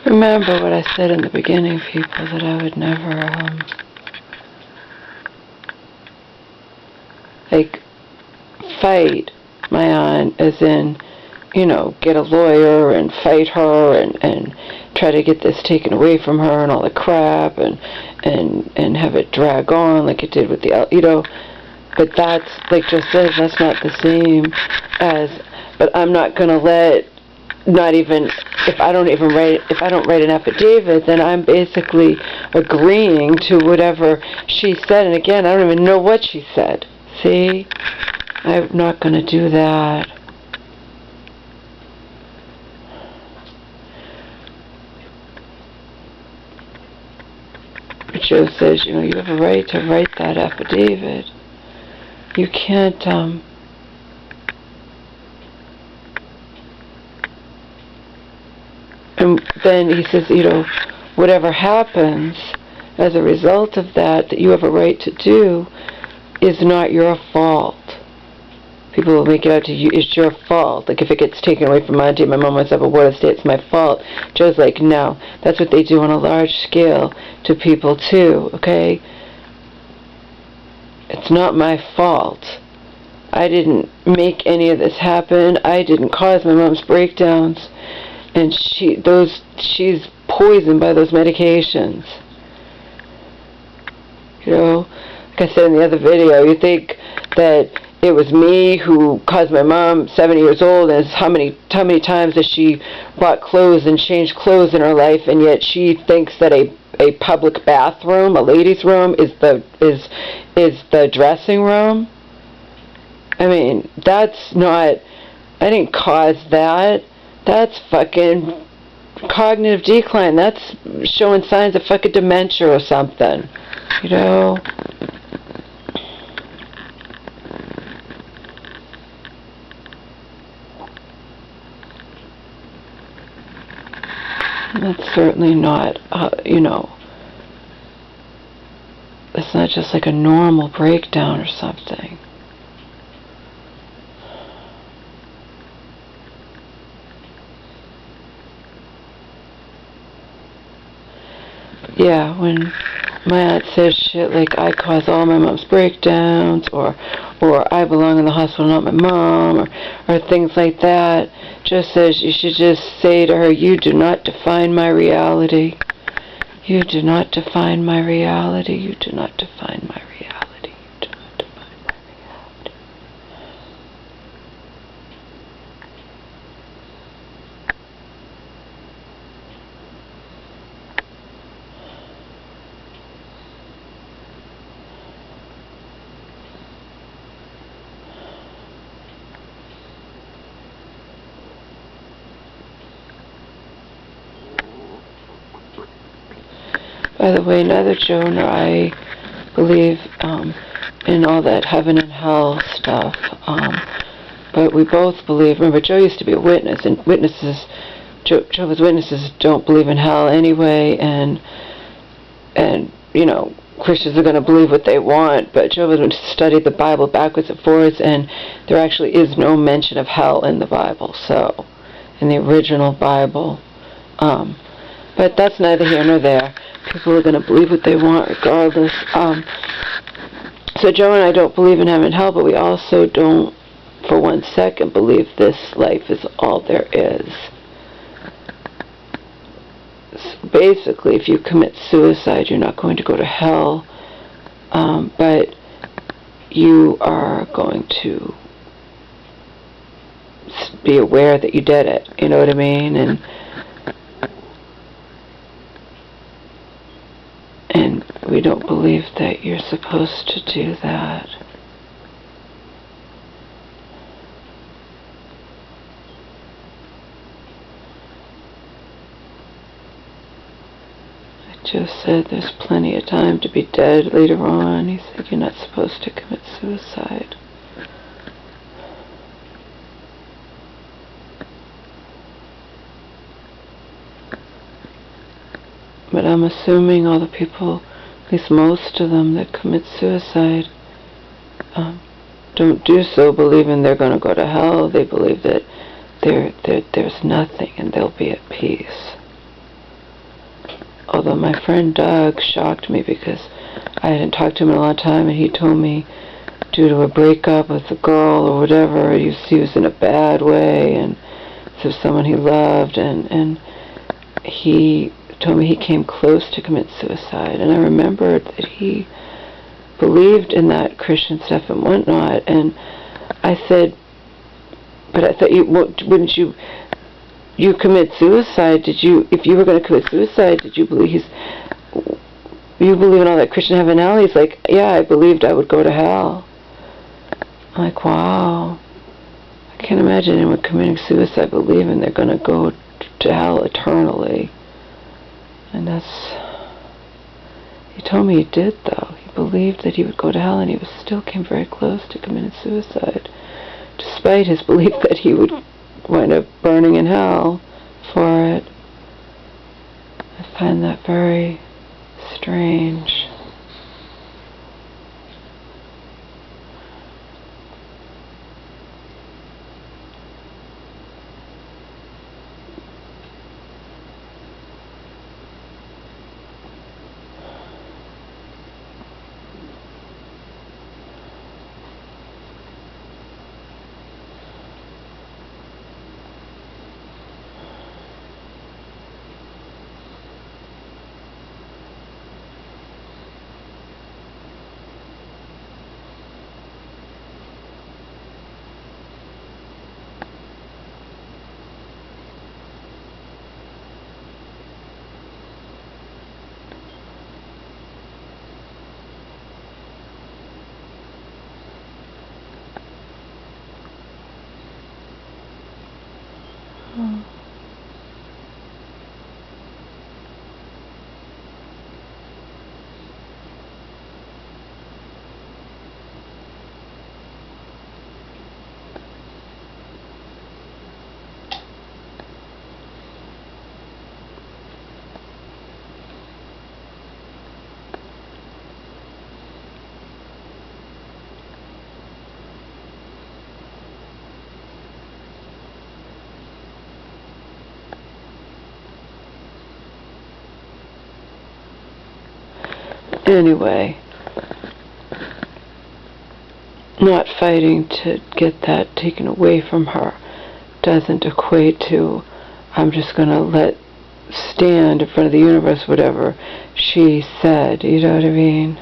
Remember what I said in the beginning, people, that I would never, fight my aunt, as in, get a lawyer and fight her and try to get this taken away from her and all the crap and have it drag on like it did with the, but that's, like Joe says, that's not the same as, but I'm not going to let, not even, if I don't write an affidavit, then I'm basically agreeing to whatever she said, and again, I don't even know what she said. See? I'm not going to do that. But Joe says, you have a right to write that affidavit. You can't, and then he says, whatever happens as a result of that you have a right to do is not your fault. People will make it out to you, it's your fault. Like if it gets taken away from Auntie, my mom wants to have a ward of state, it's my fault. Joe's like, no, that's what they do on a large scale to people too, okay? It's not my fault. I didn't make any of this happen. I didn't cause my mom's breakdowns. And she's poisoned by those medications. Like I said in the other video, you think that it was me who caused my mom 70 years old, and how many times has she bought clothes and changed clothes in her life, and yet she thinks that a public bathroom, a ladies' room, is the dressing room? I mean, that's not, I didn't cause that. That's fucking cognitive decline. That's showing signs of fucking dementia or something. That's certainly not, it's not just like a normal breakdown or something. Yeah, when my aunt says shit like I cause all my mom's breakdowns, or I belong in the hospital, not my mom, or things like that, Joe says you should just say to her, you do not define my reality. You do not define my reality. You do not define my reality. You do not define my reality. By the way, neither Joe nor I believe in all that heaven and hell stuff, but we both believe, remember, Joe used to be a witness, and Jehovah's Witnesses don't believe in hell anyway, and Christians are going to believe what they want, but Jehovah's Witnesses studied the Bible backwards and forwards, and there actually is no mention of hell in the Bible, so, in the original Bible. But that's neither here nor there. People are going to believe what they want regardless. So Joe and I don't believe in heaven and hell, but we also don't for 1 second believe this life is all there is. So basically, if you commit suicide, you're not going to go to hell, but you are going to be aware that you did it. You know what I mean? And we don't believe that you're supposed to do that. I just said there's plenty of time to be dead later on. He said you're not supposed to commit suicide. But I'm assuming all the people, at least most of them that commit suicide, don't do so believing they're going to go to hell. They believe that there's nothing and they'll be at peace. although my friend Doug shocked me because I hadn't talked to him in a long time, and he told me due to a breakup with a girl or whatever, he was in a bad way, and so someone he loved, and he told me he came close to commit suicide. And I remembered that he believed in that Christian stuff and whatnot, and I said, but I thought wouldn't you commit suicide? If you were going to commit suicide, did you believe you believe in all that Christian heaven and hell? He's like, yeah, I believed I would go to hell. I'm like, wow. I can't imagine anyone committing suicide believing they're going to go to hell eternally. And he told me he did, though. He believed that he would go to hell, and he still came very close to committing suicide, despite his belief that he would wind up burning in hell for it. I find that very strange. Anyway, not fighting to get that taken away from her doesn't equate to I'm just going to let stand in front of the universe whatever she said. You know what I mean?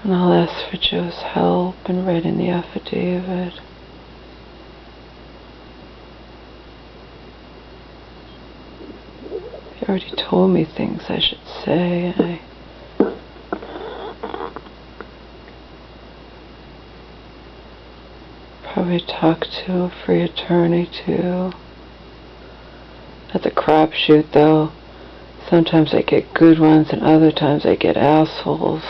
And I'll ask for Joe's help in writing the affidavit. He already told me things I should say. I probably talk to a free attorney too. That's a crapshoot though. Sometimes I get good ones and other times I get assholes.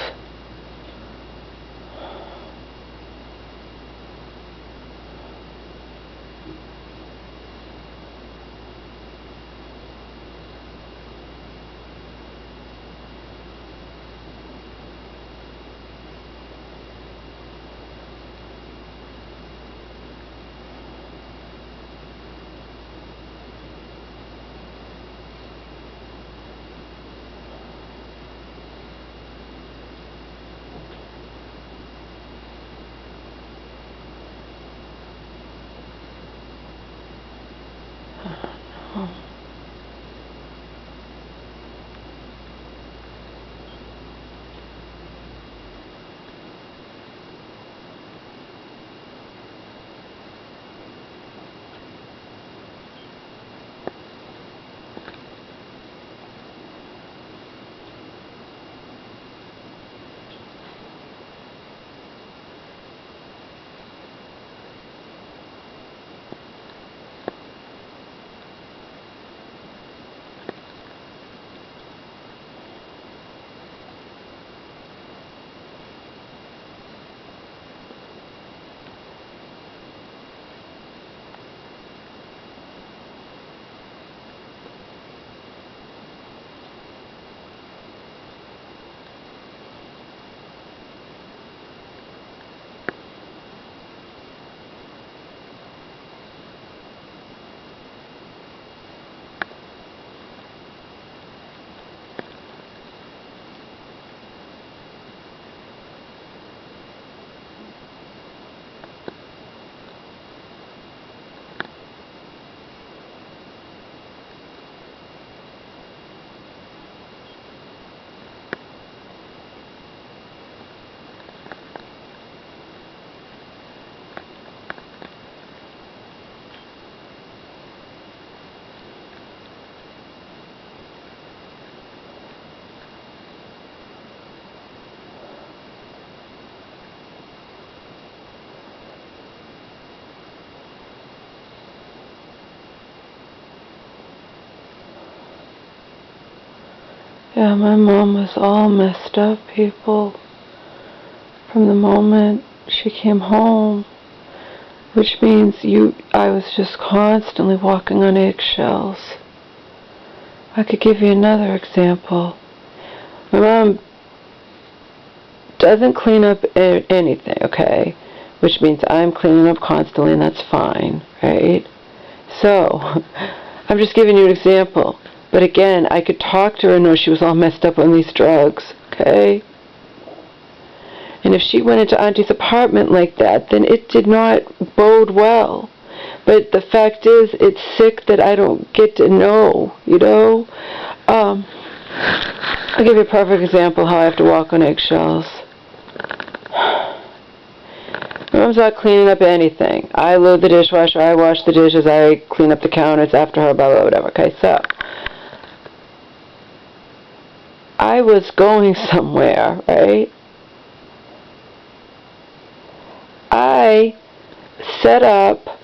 Yeah, my mom was all messed up, people, from the moment she came home, which means I was just constantly walking on eggshells. I could give you another example. My mom doesn't clean up anything, okay? Which means I'm cleaning up constantly, and that's fine, right? So, I'm just giving you an example. But again, I could talk to her and know she was all messed up on these drugs, okay? And if she went into Auntie's apartment like that, then it did not bode well. But the fact is, it's sick that I don't get to know, you know? I'll give you a perfect example how I have to walk on eggshells. My mom's not cleaning up anything. I load the dishwasher, I wash the dishes, I clean up the counters after her, blah, blah, whatever. Okay, so I was going somewhere, right? I set up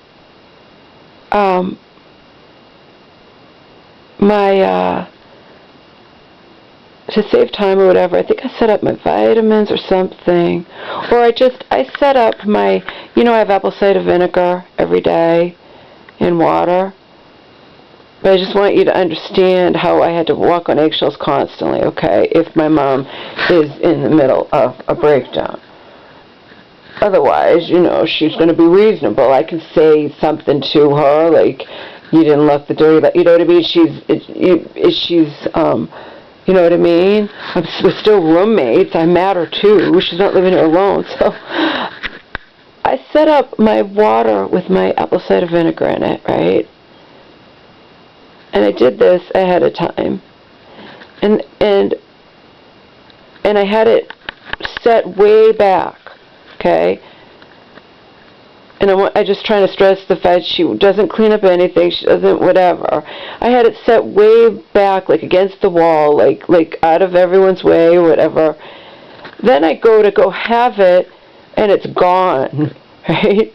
to save time or whatever, I think I set up my vitamins or something. Or I set up my, I have apple cider vinegar every day in water. But I just want you to understand how I had to walk on eggshells constantly, okay, if my mom is in the middle of a breakdown. Otherwise, she's going to be reasonable. I can say something to her, like, you didn't lock the door, you know what I mean? You know what I mean? We're still roommates. I matter too. She's not living here alone. So I set up my water with my apple cider vinegar in it, right? And I did this ahead of time. And I had it set way back, okay? And I just trying to stress the fact she doesn't clean up anything, she doesn't whatever. I had it set way back, like against the wall, like out of everyone's way or whatever. Then I go to have it, and it's gone, right?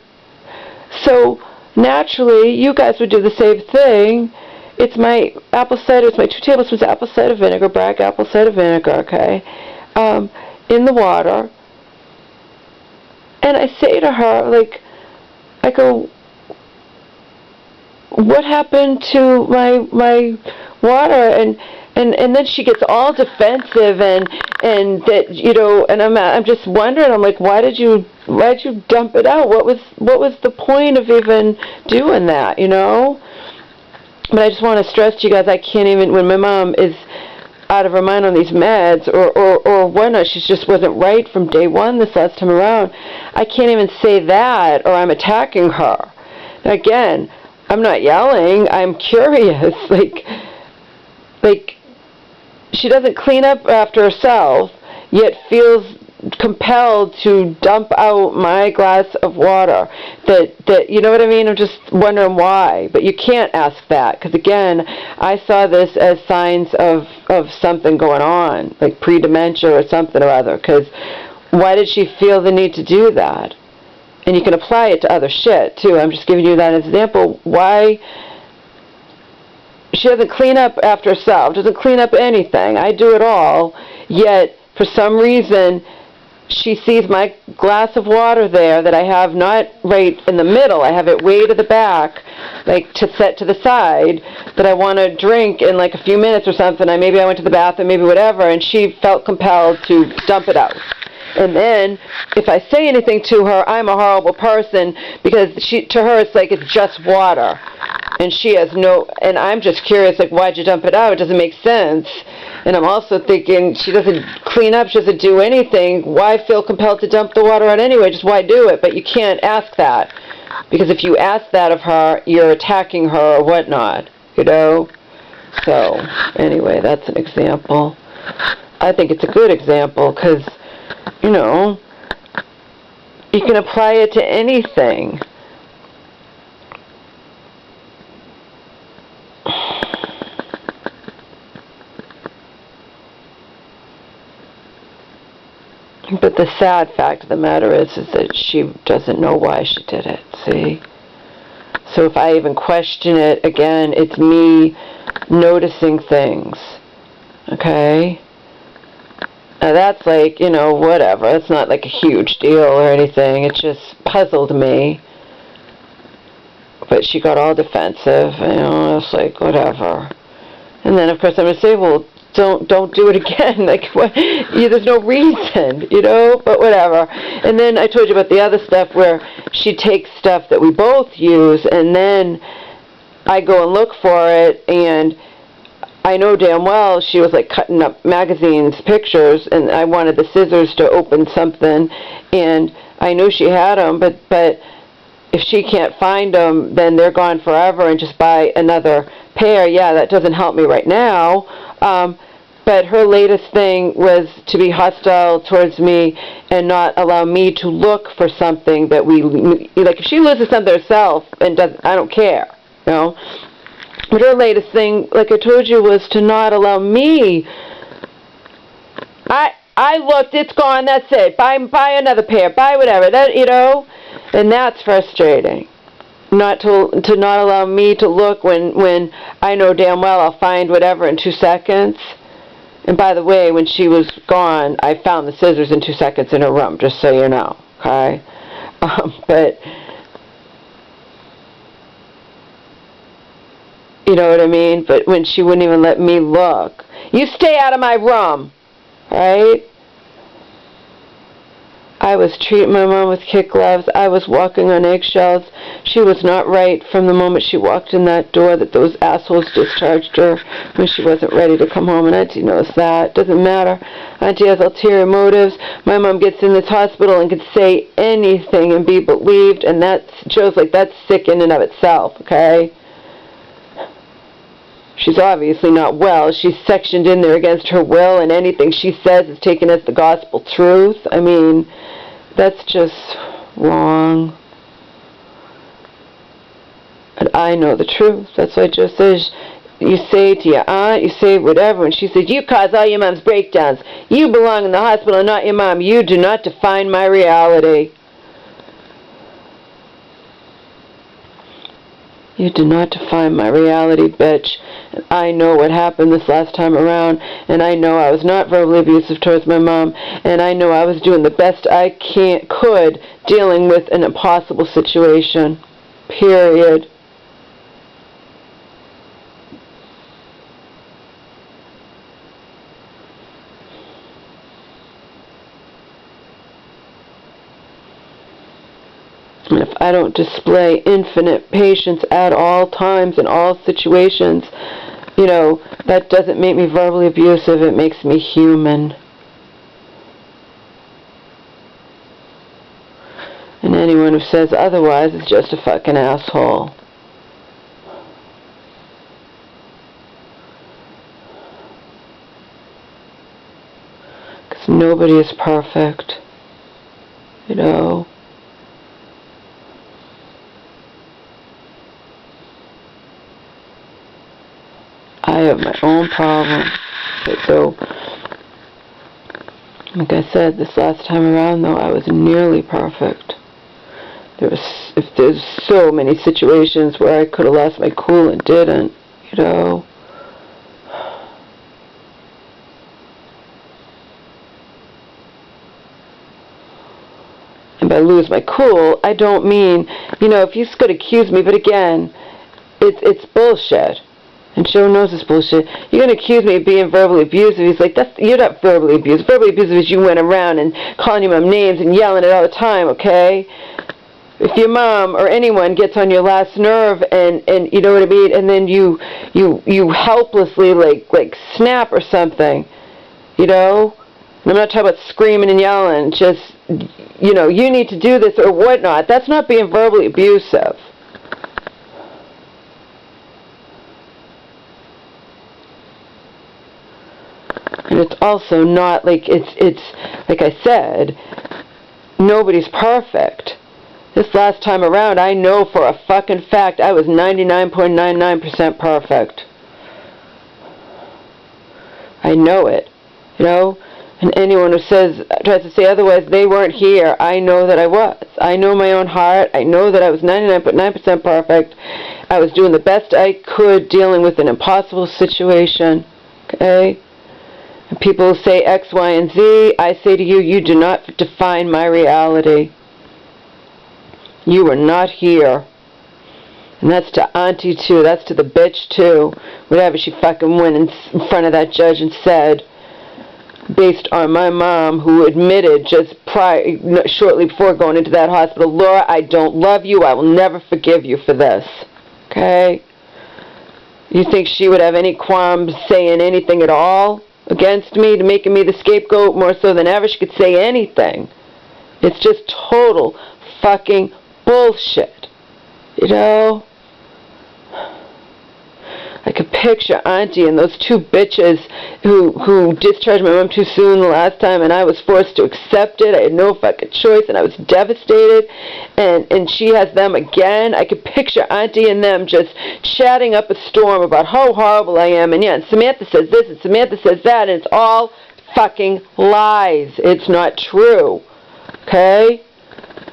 So naturally, you guys would do the same thing. It's my apple cider, it's my 2 tablespoons of apple cider vinegar, Bragg apple cider vinegar, okay, in the water. And I say to her, I go, what happened to my water? And then she gets all defensive and that, and I'm just wondering, I'm like, why'd you dump it out? What was the point of even doing that, But I just want to stress to you guys, I can't even, when my mom is out of her mind on these meds or whatnot, she just wasn't right from day one this last time around, I can't even say that or I'm attacking her. Now again, I'm not yelling, I'm curious, like she doesn't clean up after herself, yet feels compelled to dump out my glass of water. That you know what I mean? I'm just wondering why. But you can't ask that, because again, I saw this as signs of something going on, like pre-dementia or something or other, because why did she feel the need to do that? And you can apply it to other shit too. I'm just giving you that example. Why she doesn't clean up after herself, doesn't clean up anything. I do it all, yet for some reason she sees my glass of water there that I have not right in the middle. I have it way to the back, like to set to the side, that I want to drink in like a few minutes or something. Maybe I went to the bathroom, maybe whatever, and she felt compelled to dump it out. And then, if I say anything to her, I'm a horrible person, because to her it's like it's just water. And she has and I'm just curious, like, why'd you dump it out? It doesn't make sense. And I'm also thinking, she doesn't clean up, she doesn't do anything. Why feel compelled to dump the water out anyway? Just why do it? But you can't ask that. Because if you ask that of her, you're attacking her or whatnot, So, anyway, that's an example. I think it's a good example, because you can apply it to anything. But the sad fact of the matter is that she doesn't know why she did it, see? So if I even question it, again, it's me noticing things. Okay? Now that's like, you know, whatever. It's not like a huge deal or anything. It just puzzled me. But she got all defensive, you know, it's like, whatever. And then, of course, I'm going to say, well, don't do it again. Like, what? There's no reason, you know, but whatever. And then I told you about the other stuff where she takes stuff that we both use, and then I go and look for it, and I know damn well she was like cutting up magazines, pictures, and I wanted the scissors to open something, and I knew she had them, but if she can't find them, then they're gone forever, and just buy another pair. Yeah, that doesn't help me right now. But her latest thing was to be hostile towards me and not allow me to look for something that like if she loses something herself and I don't care, you know. But her latest thing, like I told you, was to not allow me. I looked, it's gone, that's it. Buy another pair, buy whatever, that, you know. And that's frustrating. Not to not allow me to look when I know damn well I'll find whatever in 2 seconds. And by the way, when she was gone, I found the scissors in 2 seconds in her room, just so you know, okay? But, you know what I mean? But when she wouldn't even let me look. You stay out of my room, right? I was treating my mom with kid gloves. I was walking on eggshells. She was not right from the moment she walked in that door that those assholes discharged her when she wasn't ready to come home. And Auntie knows that. Doesn't matter. Auntie has ulterior motives. My mom gets in this hospital and can say anything and be believed, and that shows like that's sick in and of itself, okay? She's obviously not well. She's sectioned in there against her will, and anything she says is taken as the gospel truth. I mean, that's just wrong. And I know the truth. That's what Joe says. You say to your aunt, you say whatever, and she says, you cause all your mom's breakdowns. You belong in the hospital, not your mom. You do not define my reality. You do not define my reality, bitch. And I know what happened this last time around, and I know I was not verbally abusive towards my mom, and I know I was doing the best I could dealing with an impossible situation. Period. And if I don't display infinite patience at all times in all situations, you know, that doesn't make me verbally abusive. It makes me human. And anyone who says otherwise is just a fucking asshole. Because nobody is perfect. You know. I have my own problems. So, like I said, this last time around, though, I was nearly perfect. There's so many situations where I could have lost my cool and didn't, you know. And by lose my cool, I don't mean, you know, if you could accuse me, but again, it's bullshit. And Joe knows this bullshit. You're going to accuse me of being verbally abusive. He's like, you're not verbally abusive. Verbally abusive is you went around and calling your mom names and yelling it all the time, okay? If your mom or anyone gets on your last nerve and you know what I mean, and then you helplessly like snap or something, you know? And I'm not talking about screaming and yelling, just, you know, you need to do this or whatnot. That's not being verbally abusive. And it's also not like it's like I said, nobody's perfect. This last time around, I know for a fucking fact I was 99.99% perfect. I know it, you know. And anyone who tries to say otherwise, they weren't here. I know that I was. I know my own heart. I know that I was 99.9% perfect. I was doing the best I could dealing with an impossible situation. Okay. People say X, Y, and Z. I say to you, you do not define my reality. You are not here. And that's to Auntie too. That's to the bitch too. Whatever she fucking went in front of that judge and said, based on my mom, who admitted just shortly before going into that hospital, Laura, I don't love you. I will never forgive you for this. Okay? You think she would have any qualms saying anything at all against me, to making me the scapegoat more so than ever? She could say anything. It's just total fucking bullshit. You know? I could picture Auntie and those two bitches who discharged my mom too soon the last time, and I was forced to accept it. I had no fucking choice, and I was devastated. And she has them again. I could picture Auntie and them just chatting up a storm about how horrible I am. And yeah, and Samantha says this, and Samantha says that, and it's all fucking lies. It's not true. Okay?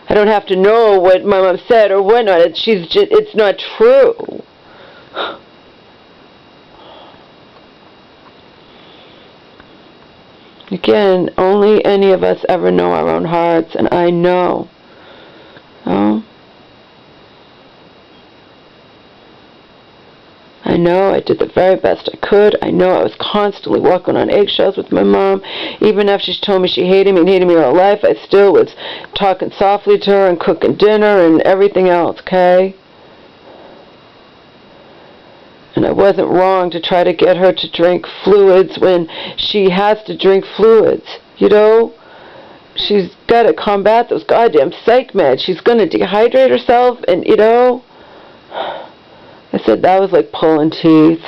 I don't have to know what my mom said or whatnot. It's not true. Again, only any of us ever know our own hearts, and I know. Oh? I know I did the very best I could. I know I was constantly walking on eggshells with my mom. Even after she told me she hated me and hated me all her life, I still was talking softly to her and cooking dinner and everything else, okay? And I wasn't wrong to try to get her to drink fluids when she has to drink fluids, you know? She's got to combat those goddamn psych meds. She's going to dehydrate herself, and, you know, I said that was like pulling teeth.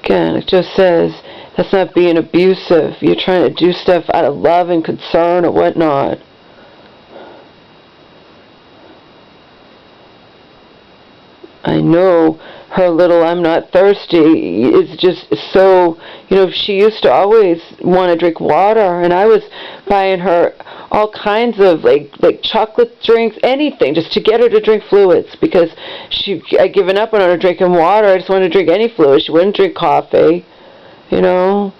Again, it just says that's not being abusive. You're trying to do stuff out of love and concern or whatnot. I know her little I'm not thirsty is just so, you know, she used to always want to drink water, and I was buying her all kinds of like chocolate drinks, anything, just to get her to drink fluids, because I'd given up on her drinking water. I just wanted to drink any fluid. She wouldn't drink coffee, you know.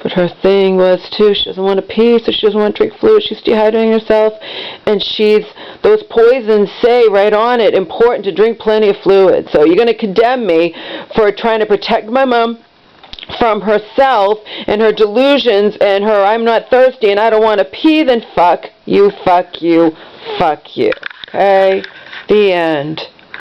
But her thing was, too, she doesn't want to pee, so she doesn't want to drink fluid. She's dehydrating herself, and those poisons say right on it, important to drink plenty of fluid. So you're going to condemn me for trying to protect my mom from herself and her delusions and her I'm not thirsty and I don't want to pee, then fuck you, fuck you, fuck you. Okay? The end.